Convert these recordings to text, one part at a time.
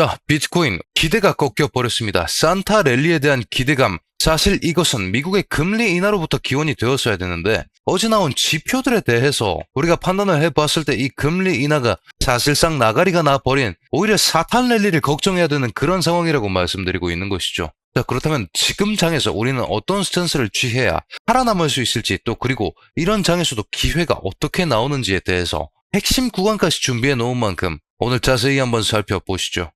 자, 비트코인 기대가 꺾여버렸습니다. 산타 랠리에 대한 기대감. 사실 이것은 미국의 금리 인하로부터 기원이 되었어야 되는데 어제 나온 지표들에 대해서 우리가 판단을 해봤을 때 이 금리 인하가 사실상 나가리가 나버린 오히려 사탄 랠리를 걱정해야 되는 그런 상황이라고 말씀드리고 있는 것이죠. 자, 그렇다면 지금 장에서 우리는 어떤 스탠스를 취해야 살아남을 수 있을지, 또 그리고 이런 장에서도 기회가 어떻게 나오는지에 대해서 핵심 구간까지 준비해 놓은 만큼 오늘 자세히 한번 살펴보시죠.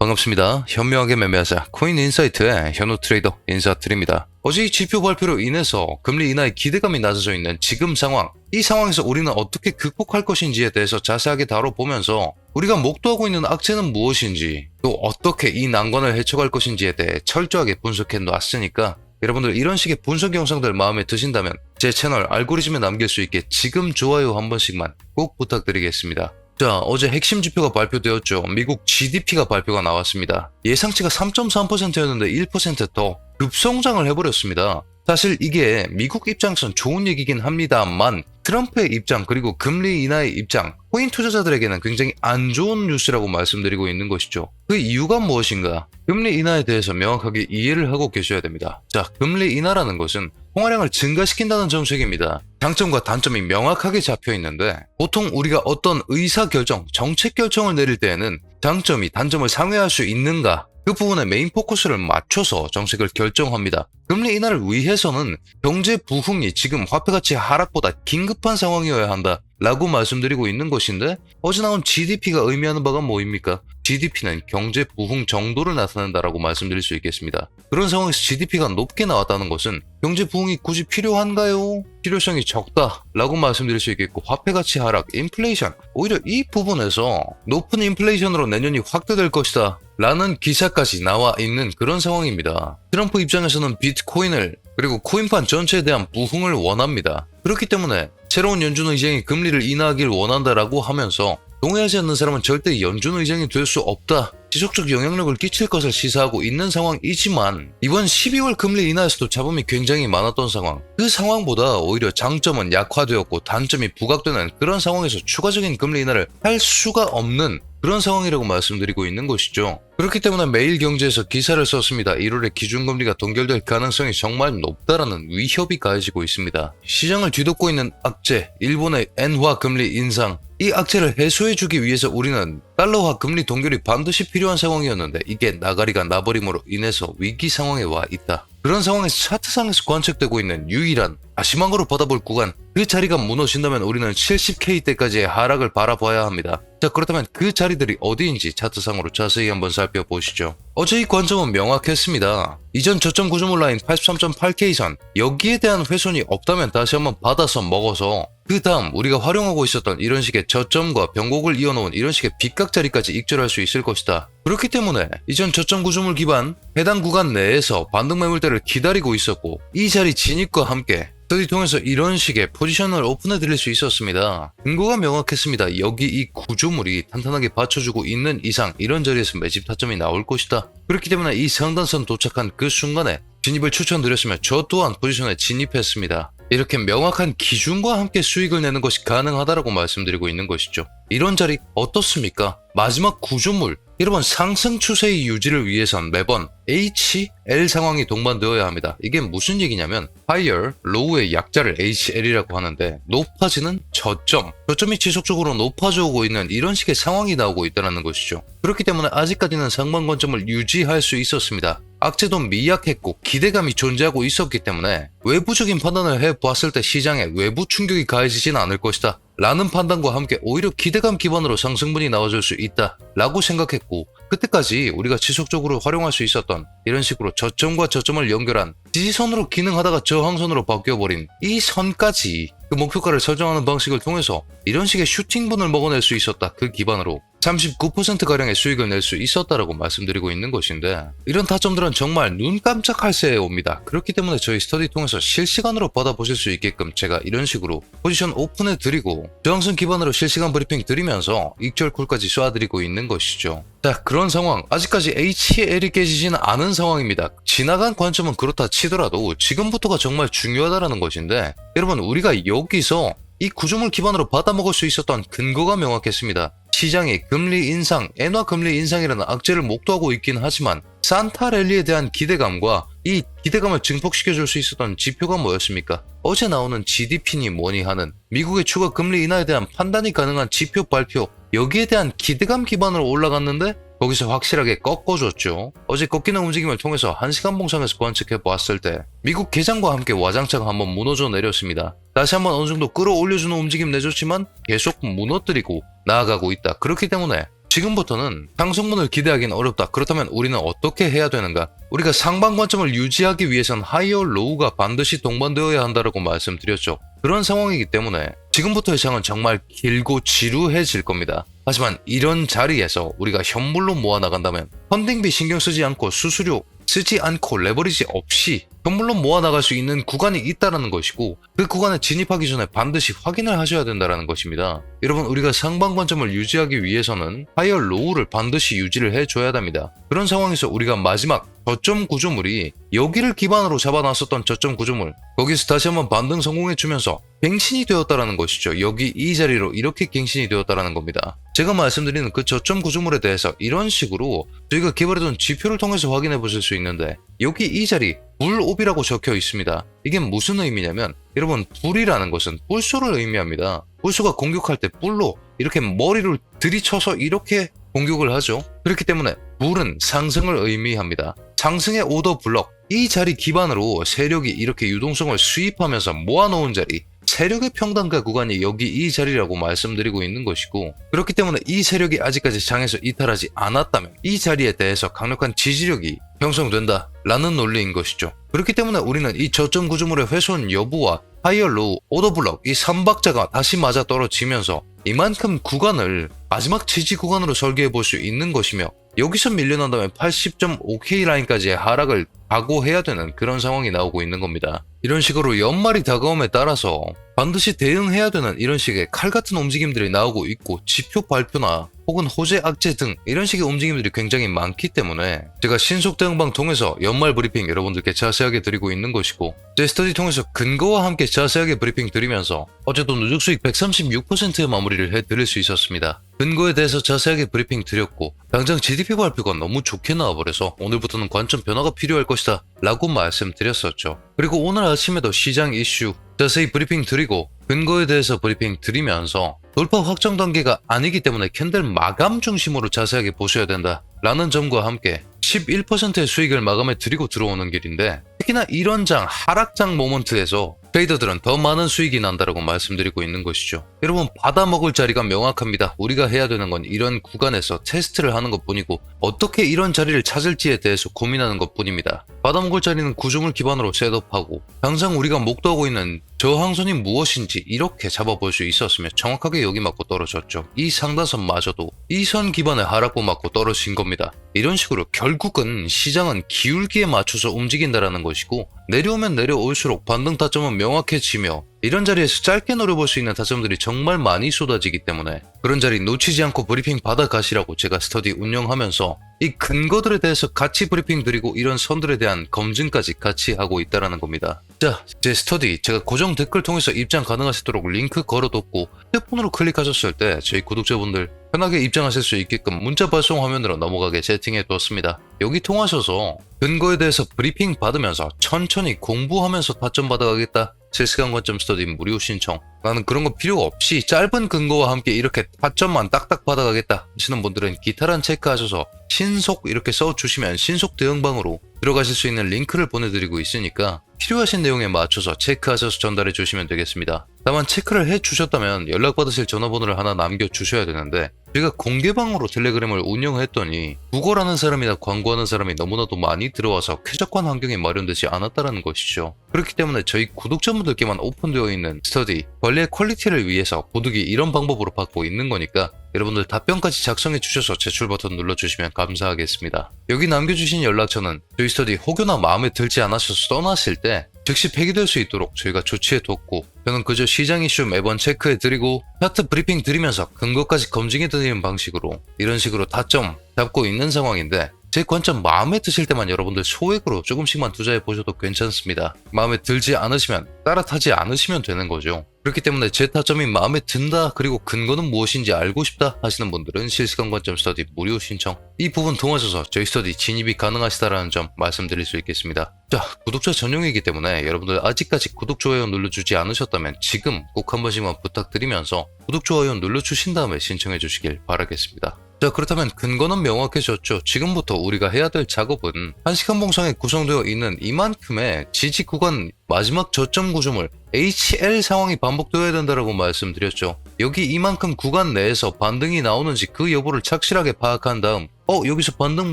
반갑습니다. 현명하게 매매하자 코인인사이트의 현우 트레이더 인사드립니다. 어제 이 지표 발표로 인해서 금리 인하의 기대감이 낮아져 있는 지금 상황, 이 상황에서 우리는 어떻게 극복할 것인지에 대해서 자세하게 다뤄보면서 우리가 목도하고 있는 악재는 무엇인지, 또 어떻게 이 난관을 헤쳐갈 것인지에 대해 철저하게 분석해 놨으니까 여러분들 이런 식의 분석 영상들 마음에 드신다면 제 채널 알고리즘에 남길 수 있게 지금 좋아요 한 번씩만 꼭 부탁드리겠습니다. 자, 어제 핵심 지표가 발표되었죠. 미국 GDP가 발표가 나왔습니다. 예상치가 3.3%였는데 1%더 급성장을 해버렸습니다. 사실 이게 미국 입장에선 좋은 얘기긴 합니다만 트럼프의 입장, 그리고 금리 인하의 입장, 코인 투자자들에게는 굉장히 안 좋은 뉴스라고 말씀드리고 있는 것이죠. 그 이유가 무엇인가? 금리 인하에 대해서 명확하게 이해를 하고 계셔야 됩니다. 자, 금리 인하라는 것은 통화량을 증가시킨다는 정책입니다. 장점과 단점이 명확하게 잡혀 있는데 보통 우리가 어떤 의사결정, 정책 결정을 내릴 때에는 장점이 단점을 상회할 수 있는가? 그 부분에 메인 포커스를 맞춰서 정책을 결정합니다. 금리 인하를 위해서는 경제 부흥이 지금 화폐가치 하락보다 긴급한 상황이어야 한다 라고 말씀드리고 있는 것인데 어제 나온 GDP가 의미하는 바가 뭐입니까? GDP는 경제 부흥 정도를 나타낸다라고 말씀드릴 수 있겠습니다. 그런 상황에서 GDP가 높게 나왔다는 것은 경제 부흥이 굳이 필요한가요? 필요성이 적다 라고 말씀드릴 수 있겠고, 화폐가치 하락, 인플레이션, 오히려 이 부분에서 높은 인플레이션으로 내년이 확대될 것이다 라는 기사까지 나와 있는 그런 상황입니다. 트럼프 입장에서는 비트코인을, 그리고 코인판 전체에 대한 부흥을 원합니다. 그렇기 때문에 새로운 연준 의장이 금리를 인하하길 원한다라고 하면서 동의하지 않는 사람은 절대 연준 의장이 될 수 없다, 지속적 영향력을 끼칠 것을 시사하고 있는 상황이지만 이번 12월 금리 인하에서도 잡음이 굉장히 많았던 상황, 그 상황보다 오히려 장점은 약화되었고 단점이 부각되는 그런 상황에서 추가적인 금리 인하를 할 수가 없는 그런 상황이라고 말씀드리고 있는 것이죠. 그렇기 때문에 매일경제에서 기사를 썼습니다. 1월에 기준금리가 동결될 가능성이 정말 높다라는 위협이 가해지고 있습니다. 시장을 뒤덮고 있는 악재, 일본의 엔화 금리 인상, 이 악재를 해소해주기 위해서 우리는 달러화 금리 동결이 반드시 필요한 상황이었는데 이게 나가리가 나버림으로 인해서 위기 상황에 와 있다. 그런 상황에서 차트상에서 관측되고 있는 유일한 다시망으로 받아볼 구간, 그 자리가 무너진다면 우리는 70K대까지의 하락을 바라봐야 합니다. 자, 그렇다면 그 자리들이 어디인지 차트상으로 자세히 한번 살펴보시죠. 어제 이 관점은 명확했습니다. 이전 저점 구조물 라인 83.8K선, 여기에 대한 훼손이 없다면 다시 한번 받아서 먹어서 그 다음 우리가 활용하고 있었던 이런 식의 저점과 변곡을 이어놓은 이런 식의 빗각 자리까지 익절할 수 있을 것이다. 그렇기 때문에 이전 저점 구조물 기반 해당 구간 내에서 반등 매물대를 기다리고 있었고, 이 자리 진입과 함께 스터디 통해서 이런 식의 포지션을 오픈해 드릴 수 있었습니다. 근거가 명확했습니다. 여기 이 구조물이 탄탄하게 받쳐주고 있는 이상 이런 자리에서 매집 타점이 나올 것이다. 그렇기 때문에 이 상단선 도착한 그 순간에 진입을 추천드렸으며 저 또한 포지션에 진입했습니다. 이렇게 명확한 기준과 함께 수익을 내는 것이 가능하다라고 말씀드리고 있는 것이죠. 이런 자리 어떻습니까? 마지막 구조물, 여러분 상승 추세의 유지를 위해선 매번 HL 상황이 동반되어야 합니다. 이게 무슨 얘기냐면 higher, low의 약자를 HL이라고 하는데 높아지는 저점이 지속적으로 높아져 오고 있는 이런 식의 상황이 나오고 있다는 것이죠. 그렇기 때문에 아직까지는 상방 관점을 유지할 수 있었습니다. 악재도 미약했고 기대감이 존재하고 있었기 때문에 외부적인 판단을 해봤을 때 시장에 외부 충격이 가해지진 않을 것이다 라는 판단과 함께 오히려 기대감 기반으로 상승분이 나와줄 수 있다 라고 생각했고, 그때까지 우리가 지속적으로 활용할 수 있었던 이런 식으로 저점과 저점을 연결한 지지선으로 기능하다가 저항선으로 바뀌어버린 이 선까지 그 목표가를 설정하는 방식을 통해서 이런 식의 슈팅분을 먹어낼 수 있었다. 그 기반으로 39%가량의 수익을 낼 수 있었다라고 말씀드리고 있는 것인데, 이런 타점들은 정말 눈 깜짝할 새에 옵니다. 그렇기 때문에 저희 스터디 통해서 실시간으로 받아보실 수 있게끔 제가 이런 식으로 포지션 오픈해 드리고 저항선 기반으로 실시간 브리핑 드리면서 익절콜까지 쏴드리고 있는 것이죠. 자, 그런 상황, 아직까지 HL이 깨지지는 않은 상황입니다. 지나간 관점은 그렇다 치더라도 지금부터가 정말 중요하다는 것인데, 여러분 우리가 여기서 이 구조물 기반으로 받아먹을 수 있었던 근거가 명확했습니다. 시장이 금리 인상, 엔화 금리 인상이라는 악재를 목도하고 있긴 하지만 산타랠리에 대한 기대감과 이 기대감을 증폭시켜줄 수 있었던 지표가 뭐였습니까? 어제 나오는 GDP니 뭐니 하는 미국의 추가 금리 인하에 대한 판단이 가능한 지표 발표, 여기에 대한 기대감 기반으로 올라갔는데 거기서 확실하게 꺾어줬죠. 어제 꺾이는 움직임을 통해서 1시간 봉상에서 관측해 보았을 때 미국 개장과 함께 와장창 한번 무너져 내렸습니다. 다시 한번 어느 정도 끌어올려주는 움직임 내줬지만 계속 무너뜨리고 나아가고 있다. 그렇기 때문에 지금부터는 상승분을 기대하기는 어렵다. 그렇다면 우리는 어떻게 해야 되는가? 우리가 상방 관점을 유지하기 위해선 하이어 로우가 반드시 동반되어야 한다고 말씀드렸죠. 그런 상황이기 때문에 지금부터의 장은 정말 길고 지루해질 겁니다. 하지만 이런 자리에서 우리가 현물로 모아나간다면 펀딩비 신경 쓰지 않고 수수료 쓰지 않고 레버리지 없이 현물로 모아나갈 수 있는 구간이 있다는 것이고 그 구간에 진입하기 전에 반드시 확인을 하셔야 된다는 것입니다. 여러분, 우리가 상방 관점을 유지하기 위해서는 하이어 로우를 반드시 유지를 해줘야 합니다. 그런 상황에서 우리가 마지막 저점 구조물이 여기를 기반으로 잡아놨었던 저점 구조물, 거기서 다시 한번 반등 성공해주면서 갱신이 되었다는 것이죠. 여기 이 자리로 이렇게 갱신이 되었다는 겁니다. 제가 말씀드리는 그 저점 구조물에 대해서 이런 식으로 저희가 개발해둔 지표를 통해서 확인해 보실 수 있는데 여기 이 자리 불옵이라고 적혀 있습니다. 이게 무슨 의미냐면 여러분, 불이라는 것은 뿔소를 의미합니다. 뿔소가 공격할 때 뿔로 이렇게 머리를 들이쳐서 이렇게 공격을 하죠. 그렇기 때문에 불은 상승을 의미합니다. 상승의 오더 블럭, 이 자리 기반으로 세력이 이렇게 유동성을 수입하면서 모아놓은 자리, 세력의 평단가 구간이 여기 이 자리라고 말씀드리고 있는 것이고, 그렇기 때문에 이 세력이 아직까지 장에서 이탈하지 않았다면 이 자리에 대해서 강력한 지지력이 형성된다 라는 논리인 것이죠. 그렇기 때문에 우리는 이 저점 구조물의 훼손 여부와 하이어 로우, 오더블럭 이 3박자가 다시 맞아 떨어지면서 이만큼 구간을 마지막 지지 구간으로 설계해 볼 수 있는 것이며, 여기서 밀려난다면 80.5K 라인까지의 하락을 각오해야 되는 그런 상황이 나오고 있는 겁니다. 이런 식으로 연말이 다가옴에 따라서 반드시 대응해야 되는 이런 식의 칼 같은 움직임들이 나오고 있고, 지표 발표나 혹은 호재 악재 등 이런 식의 움직임들이 굉장히 많기 때문에 제가 신속 대응방 통해서 연말 브리핑 여러분들께 자세하게 드리고 있는 것이고, 제 스터디 통해서 근거와 함께 자세하게 브리핑 드리면서 어제도 누적 수익 136%의 마무리를 해드릴 수 있었습니다. 근거에 대해서 자세하게 브리핑 드렸고, 당장 GDP 발표가 너무 좋게 나와버려서 오늘부터는 관점 변화가 필요할 것이다 라고 말씀드렸었죠. 그리고 오늘 아침에도 시장 이슈 자세히 브리핑 드리고 근거에 대해서 브리핑 드리면서 돌파 확정 단계가 아니기 때문에 캔들 마감 중심으로 자세하게 보셔야 된다 라는 점과 함께 11%의 수익을 마감해 드리고 들어오는 길인데, 특히나 이런 장, 하락장 모먼트에서 트레이더들은 더 많은 수익이 난다라고 말씀드리고 있는 것이죠. 여러분, 받아먹을 자리가 명확합니다. 우리가 해야 되는 건 이런 구간에서 테스트를 하는 것뿐이고 어떻게 이런 자리를 찾을지에 대해서 고민하는 것뿐입니다. 받아먹을 자리는 구조물 기반으로 셋업하고 당장 우리가 목도하고 있는 저항선이 무엇인지 이렇게 잡아볼 수 있었으면 정확하게 여기 맞고 떨어졌죠. 이 상단선마저도 이 선 기반에 하락고 맞고 떨어진 겁니다. 이런 식으로 결국은 시장은 기울기에 맞춰서 움직인다라는 것이고, 내려오면 내려올수록 반등 타점은 명확해지며 이런 자리에서 짧게 노려볼 수 있는 타점들이 정말 많이 쏟아지기 때문에 그런 자리 놓치지 않고 브리핑 받아가시라고 제가 스터디 운영하면서 이 근거들에 대해서 같이 브리핑 드리고 이런 선들에 대한 검증까지 같이 하고 있다는 겁니다. 자, 제 스터디 제가 고정 댓글 통해서 입장 가능하시도록 링크 걸어뒀고, 휴대폰으로 클릭하셨을 때 저희 구독자분들 편하게 입장하실 수 있게끔 문자 발송 화면으로 넘어가게 세팅해 두었습니다. 여기 통하셔서 근거에 대해서 브리핑 받으면서 천천히 공부하면서 타점 받아가겠다, 실시간 관점 스터디 무료 신청, 나는 그런 거 필요 없이 짧은 근거와 함께 이렇게 타점만 딱딱 받아가겠다 하시는 분들은 기타란 체크하셔서 신속 이렇게 써주시면 신속 대응방으로 들어가실 수 있는 링크를 보내드리고 있으니까 필요하신 내용에 맞춰서 체크하셔서 전달해 주시면 되겠습니다. 다만 체크를 해 주셨다면 연락받으실 전화번호를 하나 남겨주셔야 되는데, 제가 공개방으로 텔레그램을 운영했더니 구걸하는 사람이나 광고하는 사람이 너무나도 많이 들어와서 쾌적한 환경이 마련되지 않았다는 것이죠. 그렇기 때문에 저희 구독자분들께만 오픈되어 있는 스터디 관리의 퀄리티를 위해서 보드기 이런 방법으로 받고 있는 거니까 여러분들 답변까지 작성해 주셔서 제출 버튼 눌러주시면 감사하겠습니다. 여기 남겨주신 연락처는 저희 스터디 혹여나 마음에 들지 않으셔서 떠나실 때 즉시 폐기될 수 있도록 저희가 조치해 뒀고, 저는 그저 시장 이슈 매번 체크해 드리고 차트 브리핑 드리면서 근거까지 검증해 드리는 방식으로 이런 식으로 타점 잡고 있는 상황인데, 제 관점 마음에 드실 때만 여러분들 소액으로 조금씩만 투자해 보셔도 괜찮습니다. 마음에 들지 않으시면 따라타지 않으시면 되는 거죠. 그렇기 때문에 제 타점이 마음에 든다, 그리고 근거는 무엇인지 알고 싶다 하시는 분들은 실시간 관점 스터디 무료 신청, 이 부분 통하셔서 저희 스터디 진입이 가능하시다라는 점 말씀드릴 수 있겠습니다. 자, 구독자 전용이기 때문에 여러분들 아직까지 구독, 좋아요 눌러주지 않으셨다면 지금 꼭 한 번씩만 부탁드리면서 구독, 좋아요 눌러주신 다음에 신청해 주시길 바라겠습니다. 자, 그렇다면 근거는 명확해졌죠. 지금부터 우리가 해야 될 작업은 1시간 봉상에 구성되어 있는 이만큼의 지지 구간 마지막 저점 구조물 HL 상황이 반복되어야 된다고 말씀드렸죠. 여기 이만큼 구간 내에서 반등이 나오는지 그 여부를 착실하게 파악한 다음 여기서 반등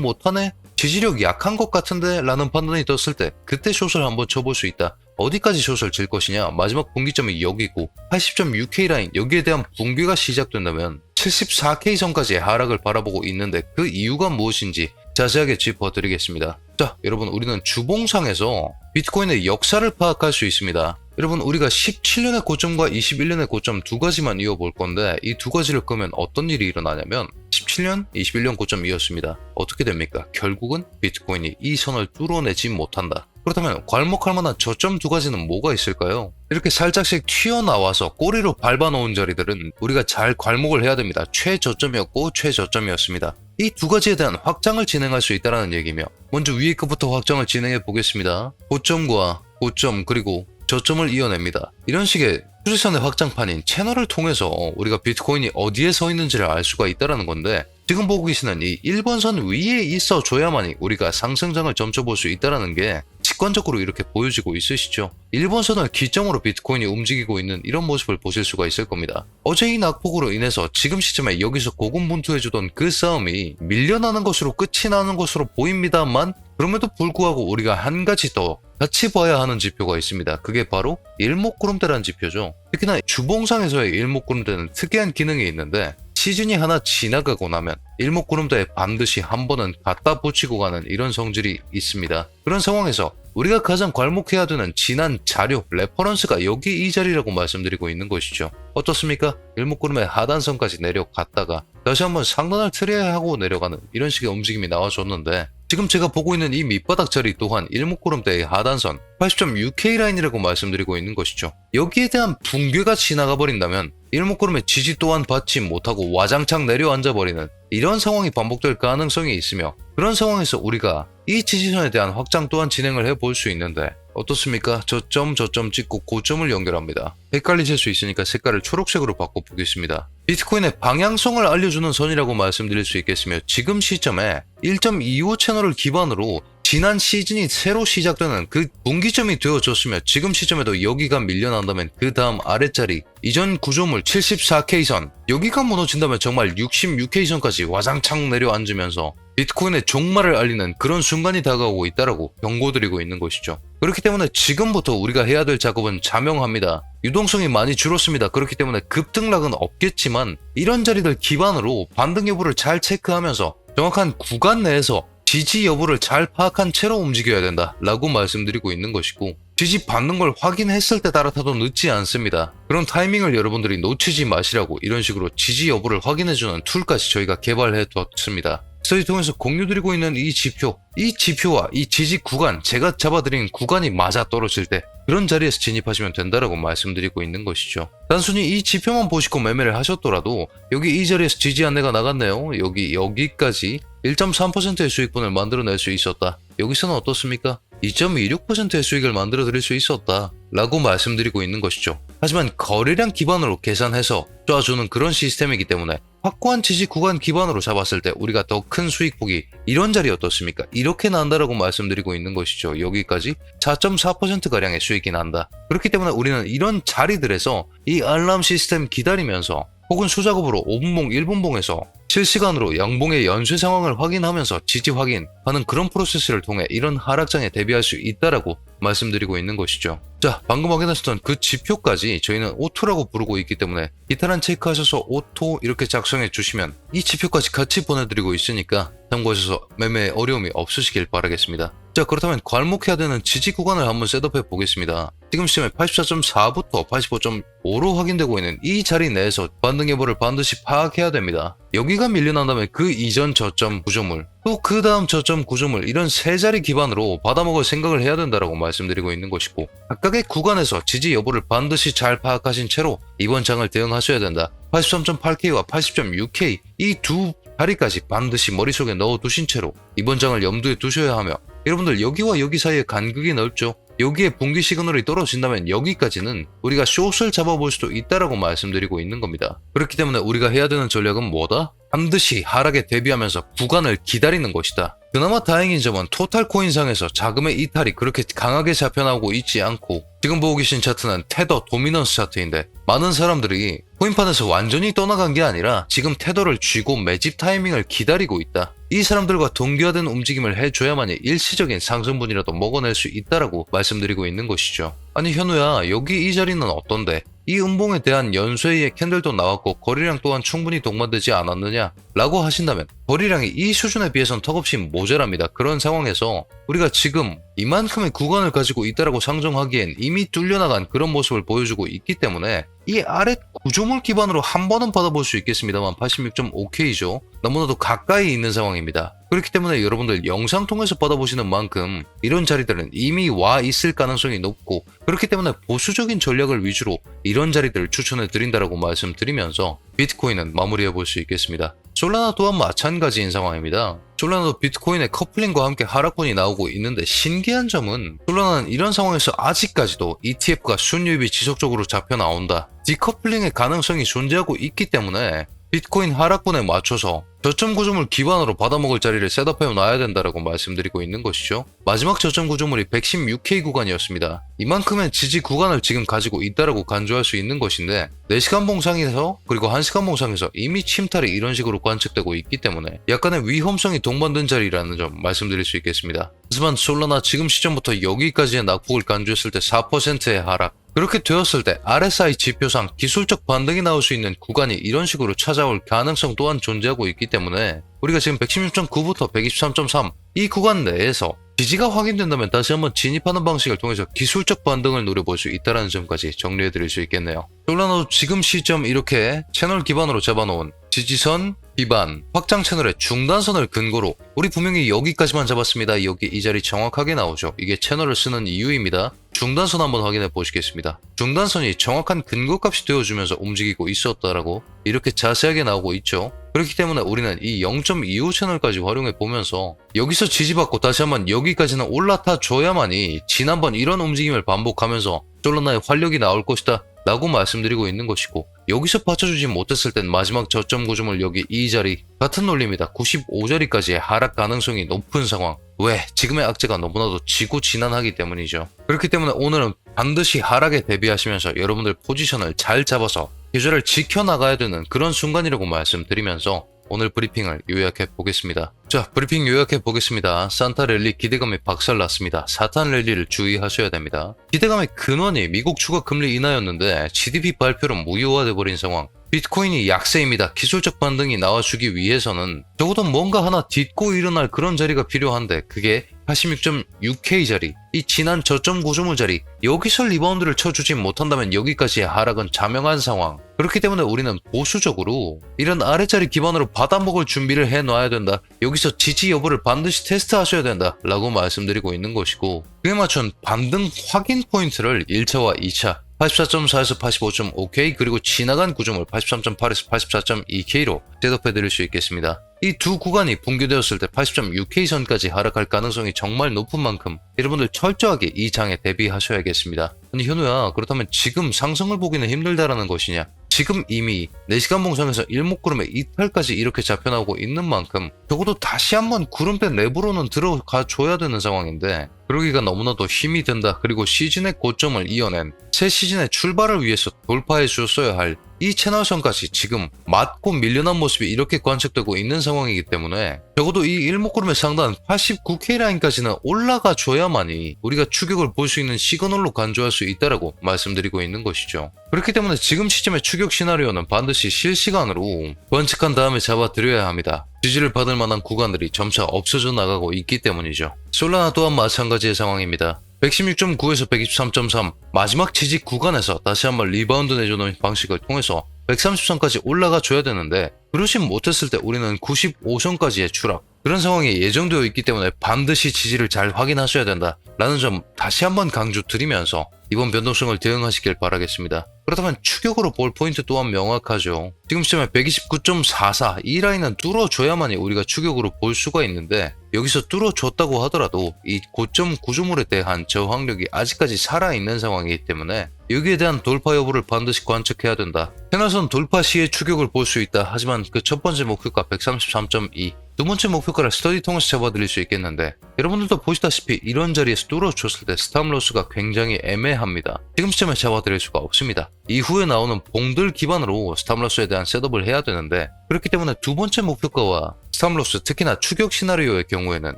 못하네? 지지력이 약한 것 같은데? 라는 판단이 떴을 때 그때 숏을 한번 쳐볼 수 있다. 어디까지 숏을 칠 것이냐? 마지막 분기점이 여기고 80.6K 라인, 여기에 대한 붕괴가 시작된다면 74K 선까지의 하락을 바라보고 있는데 그 이유가 무엇인지 자세하게 짚어드리겠습니다. 자, 여러분, 우리는 주봉상에서 비트코인의 역사를 파악할 수 있습니다. 여러분, 우리가 17년의 고점과 21년의 고점 두 가지만 이어볼 건데 이 두 가지를 끄면 어떤 일이 일어나냐면 17년, 21년 고점이었습니다. 어떻게 됩니까? 결국은 비트코인이 이 선을 뚫어내지 못한다. 그렇다면 괄목할 만한 저점 두 가지는 뭐가 있을까요? 이렇게 살짝씩 튀어나와서 꼬리로 밟아놓은 자리들은 우리가 잘 괄목을 해야 됩니다. 최저점이었고 최저점이었습니다. 이 두 가지에 대한 확장을 진행할 수 있다는 얘기며, 먼저 위에 것부터 확장을 진행해 보겠습니다. 고점과 고점 그리고 저점을 이어냅니다. 이런 식의 추세선의 확장판인 채널을 통해서 우리가 비트코인이 어디에 서 있는지를 알 수가 있다는 건데, 지금 보고 계시는 이 1번 선 위에 있어 줘야만이 우리가 상승장을 점쳐볼 수 있다는 게 직관적으로 이렇게 보여지고 있으시죠. 1번 선을 기점으로 비트코인이 움직이고 있는 이런 모습을 보실 수가 있을 겁니다. 어제 이 낙폭으로 인해서 지금 시점에 여기서 고군분투해주던 그 싸움이 밀려나는 것으로 끝이 나는 것으로 보입니다만, 그럼에도 불구하고 우리가 한 가지 더 같이 봐야 하는 지표가 있습니다. 그게 바로 일목구름대라는 지표죠. 특히나 주봉상에서의 일목구름대는 특이한 기능이 있는데, 시즌이 하나 지나가고 나면 일목구름대에 반드시 한 번은 갖다 붙이고 가는 이런 성질이 있습니다. 그런 상황에서 우리가 가장 괄목해야 되는 지난 자료, 레퍼런스가 여기 이 자리라고 말씀드리고 있는 것이죠. 어떻습니까? 일목구름의 하단선까지 내려갔다가 다시 한번 상단을 트레이하고 내려가는 이런 식의 움직임이 나와줬는데, 지금 제가 보고 있는 이 밑바닥 자리 또한 일목구름대의 하단선 80.6K 라인이라고 말씀드리고 있는 것이죠. 여기에 대한 붕괴가 지나가 버린다면 일목구름의 지지 또한 받지 못하고 와장창 내려앉아 버리는 이런 상황이 반복될 가능성이 있으며, 그런 상황에서 우리가 이 지지선에 대한 확장 또한 진행을 해볼 수 있는데, 어떻습니까? 저점 찍고 고점을 연결합니다. 헷갈리실 수 있으니까 색깔을 초록색으로 바꿔보겠습니다. 비트코인의 방향성을 알려주는 선이라고 말씀드릴 수 있겠으며, 지금 시점에 1.25 채널을 기반으로 지난 시즌이 새로 시작되는 그 분기점이 되어졌으며, 지금 시점에도 여기가 밀려난다면 그 다음 아랫자리 이전 구조물 74K 선, 여기가 무너진다면 정말 66K 선까지 와장창 내려앉으면서 비트코인의 종말을 알리는 그런 순간이 다가오고 있다라고 경고드리고 있는 것이죠. 그렇기 때문에 지금부터 우리가 해야 될 작업은 자명합니다. 유동성이 많이 줄었습니다. 그렇기 때문에 급등락은 없겠지만 이런 자리들 기반으로 반등 여부를 잘 체크하면서 정확한 구간 내에서 지지 여부를 잘 파악한 채로 움직여야 된다라고 말씀드리고 있는 것이고, 지지 받는 걸 확인했을 때 따라타도 늦지 않습니다. 그런 타이밍을 여러분들이 놓치지 마시라고 이런 식으로 지지 여부를 확인해주는 툴까지 저희가 개발해 뒀습니다. 스터디 통해서 공유드리고 있는 이 지표와 이 지지 구간, 제가 잡아드린 구간이 맞아 떨어질 때 그런 자리에서 진입하시면 된다라고 말씀드리고 있는 것이죠. 단순히 이 지표만 보시고 매매를 하셨더라도 여기 이 자리에서 지지 안내가 나갔네요. 여기까지 1.3%의 수익분을 만들어낼 수 있었다. 여기서는 어떻습니까? 2.26%의 수익을 만들어 드릴 수 있었다 라고 말씀드리고 있는 것이죠. 하지만 거래량 기반으로 계산해서 쏴주는 그런 시스템이기 때문에 확고한 지지 구간 기반으로 잡았을 때 우리가 더 큰 수익폭이 이런 자리 어떻습니까? 이렇게 난다라고 말씀드리고 있는 것이죠. 여기까지 4.4%가량의 수익이 난다. 그렇기 때문에 우리는 이런 자리들에서 이 알람 시스템 기다리면서 혹은 수작업으로 5분봉, 1분봉에서 실시간으로 양봉의 연쇄 상황을 확인하면서 지지 확인하는 그런 프로세스를 통해 이런 하락장에 대비할 수 있다라고 말씀드리고 있는 것이죠. 자, 방금 확인하셨던 그 지표까지 저희는 오토라고 부르고 있기 때문에 기타란 체크하셔서 오토 이렇게 작성해 주시면 이 지표까지 같이 보내드리고 있으니까 참고하셔서 매매에 어려움이 없으시길 바라겠습니다. 자, 그렇다면 괄목해야 되는 지지 구간을 한번 셋업해 보겠습니다. 지금 시점에 84.4부터 85.5로 확인되고 있는 이 자리 내에서 반등 여부를 반드시 파악해야 됩니다. 여기가 밀려난다면 그 이전 저점 구조물 또 그 다음 저점 구조물 이런 세 자리 기반으로 받아먹을 생각을 해야 된다라고 말씀드리고 있는 것이고, 각각의 구간에서 지지 여부를 반드시 잘 파악하신 채로 이번 장을 대응하셔야 된다. 83.8K와 80.6K 이 두 자리까지 반드시 머릿속에 넣어두신 채로 이번 장을 염두에 두셔야 하며, 여러분들 여기와 여기 사이에 간극이 넓죠. 여기에 분기 시그널이 떨어진다면 여기까지는 우리가 숏을 잡아볼 수도 있다라고 말씀드리고 있는 겁니다. 그렇기 때문에 우리가 해야 되는 전략은 뭐다? 반드시 하락에 대비하면서 구간을 기다리는 것이다. 그나마 다행인 점은 토탈코인상에서 자금의 이탈이 그렇게 강하게 잡혀나오고 있지 않고, 지금 보고 계신 차트는 테더 도미넌스 차트인데, 많은 사람들이 코인판에서 완전히 떠나간 게 아니라 지금 테더를 쥐고 매집 타이밍을 기다리고 있다. 이 사람들과 동기화된 움직임을 해줘야만이 일시적인 상승분이라도 먹어낼 수 있다라고 말씀드리고 있는 것이죠. 아니 현우야, 여기 이 자리는 어떤데? 이 음봉에 대한 연쇄의 캔들도 나왔고 거래량 또한 충분히 동반되지 않았느냐? 라고 하신다면 거래량이 이 수준에 비해선 턱없이 모자랍니다. 그런 상황에서 우리가 지금 이만큼의 구간을 가지고 있다라고 상정하기엔 이미 뚫려나간 그런 모습을 보여주고 있기 때문에 이 아래 구조물 기반으로 한 번은 받아볼 수 있겠습니다만 86.5K죠. 너무나도 가까이 있는 상황입니다. 그렇기 때문에 여러분들 영상 통해서 받아보시는 만큼 이런 자리들은 이미 와 있을 가능성이 높고, 그렇기 때문에 보수적인 전략을 위주로 이런 자리들을 추천해 드린다라고 말씀드리면서 비트코인은 마무리해 볼 수 있겠습니다. 솔라나 또한 마찬가지인 상황입니다. 솔라나도 비트코인의 커플링과 함께 하락권이 나오고 있는데, 신기한 점은 솔라나는 이런 상황에서 아직까지도 ETF가 순유입이 지속적으로 잡혀 나온다. 디커플링의 가능성이 존재하고 있기 때문에 비트코인 하락분에 맞춰서 저점 구조물 기반으로 받아먹을 자리를 셋업해 놔야 된다라고 말씀드리고 있는 것이죠. 마지막 저점 구조물이 116K 구간이었습니다. 이만큼의 지지 구간을 지금 가지고 있다라고 간주할 수 있는 것인데, 4시간 봉상에서 그리고 1시간 봉상에서 이미 침탈이 이런 식으로 관측되고 있기 때문에 약간의 위험성이 동반된 자리라는 점 말씀드릴 수 있겠습니다. 하지만 솔라나 지금 시점부터 여기까지의 낙폭을 간주했을 때 4%의 하락, 그렇게 되었을 때 RSI 지표상 기술적 반등이 나올 수 있는 구간이 이런 식으로 찾아올 가능성 또한 존재하고 있기 때문에 우리가 지금 116.9부터 123.3 이 구간 내에서 지지가 확인된다면 다시 한번 진입하는 방식을 통해서 기술적 반등을 노려볼 수 있다는 점까지 정리해드릴 수 있겠네요. 솔라나도 지금 시점 이렇게 채널 기반으로 잡아놓은 지지선, 기반, 확장 채널의 중단선을 근거로 우리 분명히 여기까지만 잡았습니다. 여기 이 자리 정확하게 나오죠. 이게 채널을 쓰는 이유입니다. 중단선 한번 확인해 보시겠습니다. 중단선이 정확한 근거값이 되어주면서 움직이고 있었다라고 이렇게 자세하게 나오고 있죠. 그렇기 때문에 우리는 이 0.25 채널까지 활용해 보면서 여기서 지지받고 다시 한번 여기까지는 올라타 줘야만이 지난번 이런 움직임을 반복하면서 솔라나의 활력이 나올 것이다 라고 말씀드리고 있는 것이고, 여기서 받쳐주지 못했을 땐 마지막 저점 구조물 여기 이 자리 같은 논리입니다. 95자리까지의 하락 가능성이 높은 상황. 왜? 지금의 악재가 너무나도 지고지난하기 때문이죠. 그렇기 때문에 오늘은 반드시 하락에 대비하시면서 여러분들 포지션을 잘 잡아서 계좌를 지켜나가야 되는 그런 순간이라고 말씀드리면서 오늘 브리핑을 요약해 보겠습니다. 자, 브리핑 요약해 보겠습니다. 산타 랠리 기대감이 박살났습니다. 사탄 랠리를 주의하셔야 됩니다. 기대감의 근원이 미국 추가 금리 인하였는데 GDP 발표로 무효화돼 버린 상황. 비트코인이 약세입니다. 기술적 반등이 나와주기 위해서는 적어도 뭔가 하나 딛고 일어날 그런 자리가 필요한데, 그게 86.6K 자리, 이 지난 저점 구조물 자리, 여기서 리바운드를 쳐주지 못한다면 여기까지의 하락은 자명한 상황. 그렇기 때문에 우리는 보수적으로 이런 아래자리 기반으로 받아먹을 준비를 해놔야 된다. 여기서 지지 여부를 반드시 테스트하셔야 된다 라고 말씀드리고 있는 것이고, 그에 맞춘 반등 확인 포인트를 1차와 2차 84.4에서 85.5K 그리고 지나간 구조물 83.8에서 84.2K로 셋업해 드릴 수 있겠습니다. 이 두 구간이 붕괴되었을 때 80.6K 선까지 하락할 가능성이 정말 높은 만큼 여러분들 철저하게 이 장에 대비하셔야겠습니다. 아니 현우야, 그렇다면 지금 상승을 보기는 힘들다라는 것이냐? 지금 이미 4시간 봉상에서 일목구름의 이탈까지 이렇게 잡혀나오고 있는 만큼 적어도 다시 한번 구름대 내부로는 들어가 줘야 되는 상황인데, 그러기가 너무나도 힘이 든다. 그리고 시즌의 고점을 이어낸 새 시즌의 출발을 위해서 돌파해 줬어야 할 이 채널선까지 지금 맞고 밀려난 모습이 이렇게 관측되고 있는 상황이기 때문에 적어도 이 일목구름의 상단 89K 라인까지는 올라가 줘야만이 우리가 추격을 볼 수 있는 시그널로 간주할 수 있다라고 말씀드리고 있는 것이죠. 그렇기 때문에 지금 시점의 추격 시나리오는 반드시 실시간으로 관측한 다음에 잡아드려야 합니다. 지지를 받을 만한 구간들이 점차 없어져 나가고 있기 때문이죠. 솔라나 또한 마찬가지의 상황입니다. 116.9에서 123.3 마지막 지지 구간에서 다시 한번 리바운드 내주는 방식을 통해서 130선까지 올라가 줘야 되는데, 그러지 못했을 때 우리는 95선까지의 추락, 그런 상황이 예정되어 있기 때문에 반드시 지지를 잘 확인하셔야 된다 라는 점 다시 한번 강조드리면서 이번 변동성을 대응하시길 바라겠습니다. 그렇다면 추격으로 볼 포인트 또한 명확하죠. 지금 시점에 129.44 이 라인은 뚫어줘야만이 우리가 추격으로 볼 수가 있는데 여기서 뚫어줬다고 하더라도 이 고점 구조물에 대한 저항력이 아직까지 살아있는 상황이기 때문에 여기에 대한 돌파 여부를 반드시 관측해야 된다. 현화선 돌파 시에 추격을 볼 수 있다. 하지만 그 첫 번째 목표가 133.2 두 번째 목표가를 스터디 통해서 잡아드릴 수 있겠는데 여러분들도 보시다시피 이런 자리에서 뚫어줬을 때 스탑로스가 굉장히 애매합니다. 지금 시점에 잡아드릴 수가 없습니다. 이후에 나오는 봉들 기반으로 스탑로스에 대한 셋업을 해야 되는데 그렇기 때문에 두 번째 목표가와 스탑로스 특히나 추격 시나리오의 경우에는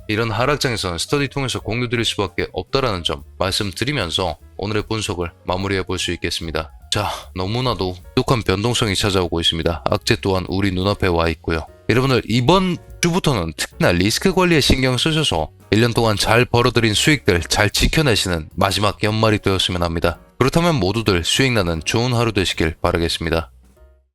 이런 하락장에서는 스터디 통해서 공유드릴 수밖에 없다라는 점 말씀드리면서 오늘의 분석을 마무리해 볼 수 있겠습니다. 자, 너무나도 독한 변동성이 찾아오고 있습니다. 악재 또한 우리 눈앞에 와 있고요. 여러분들 이번 주부터는 특히나 리스크 관리에 신경 쓰셔서 1년 동안 잘 벌어들인 수익들 잘 지켜내시는 마지막 연말이 되었으면 합니다. 그렇다면 모두들 수익 나는 좋은 하루 되시길 바라겠습니다.